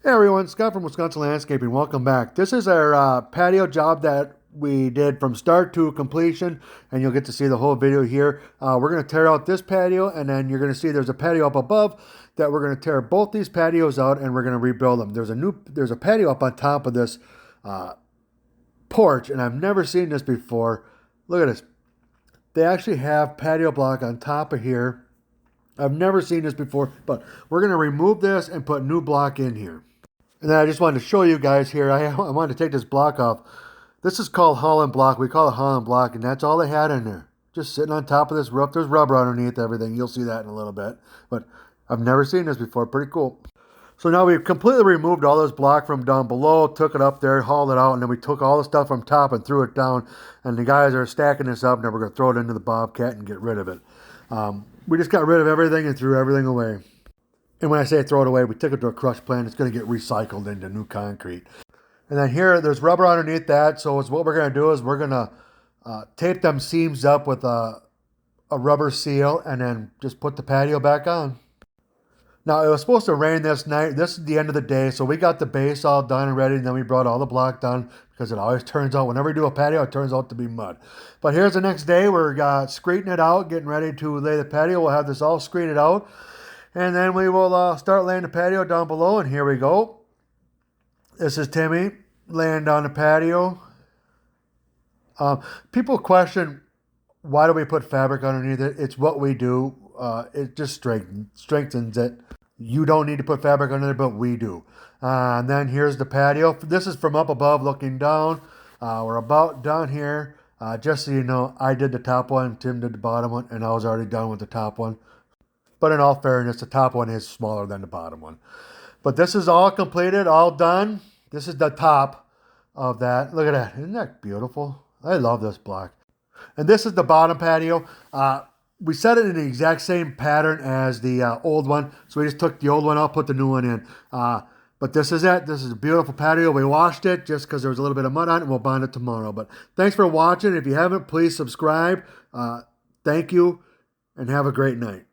Hey everyone, Scott from Wisconsin Landscaping. Welcome back. This is our patio job that we did from start to completion, and you'll get to see the whole video here. We're going to tear out this patio, and then you're going to see there's a patio up above that we're going to tear both these patios out, and we're going to rebuild them. There's a patio up on top of this porch, and I've never seen this before. Look at this. They actually have patio block on top of here. I've never seen this before, but we're going to remove this and put new block in here. And then I just wanted to show you guys here, I wanted to take this block off. This is called Holland block. We call it Holland block, and that's all they had in there. Just sitting on top of this roof. There's rubber underneath everything. You'll see that in a little bit. But I've never seen this before. Pretty cool. So now we've completely removed all this block from down below, took it up there, hauled it out, and then we took all the stuff from top and threw it down. And the guys are stacking this up, and then we're going to throw it into the Bobcat and get rid of it. We just got rid of everything and threw everything away. And when I say throw it away, we took it to a crush plant. It's going to get recycled into new concrete. And then here, there's rubber underneath that. So what we're going to do is we're going to tape them seams up with a rubber seal and then just put the patio back on. Now, it was supposed to rain this night. This is the end of the day. So we got the base all done and ready. And then we brought all the block done because it always turns out, whenever we do a patio, it turns out to be mud. But here's the next day. We're screeding it out, getting ready to lay the patio. We'll have this all screeded out. And then we will start laying the patio down below, and here we go. This is Timmy laying down the patio. People question, why do we put fabric underneath it? It's what we do. It just strengthens it. You don't need to put fabric under it, but we do. And then here's the patio. This is from up above looking down. We're about done here. Just so you know, I did the top one, Tim did the bottom one, and I was already done with the top one. But in all fairness, the top one is smaller than the bottom one. But this is all completed, all done. This is the top of that. Look at that. Isn't that beautiful? I love this block. And this is the bottom patio. We set it in the exact same pattern as the old one. So we just took the old one out, put the new one in. But this is it. This is a beautiful patio. We washed it just because there was a little bit of mud on it, and we'll bond it tomorrow. But thanks for watching. If you haven't, please subscribe. Thank you, and have a great night.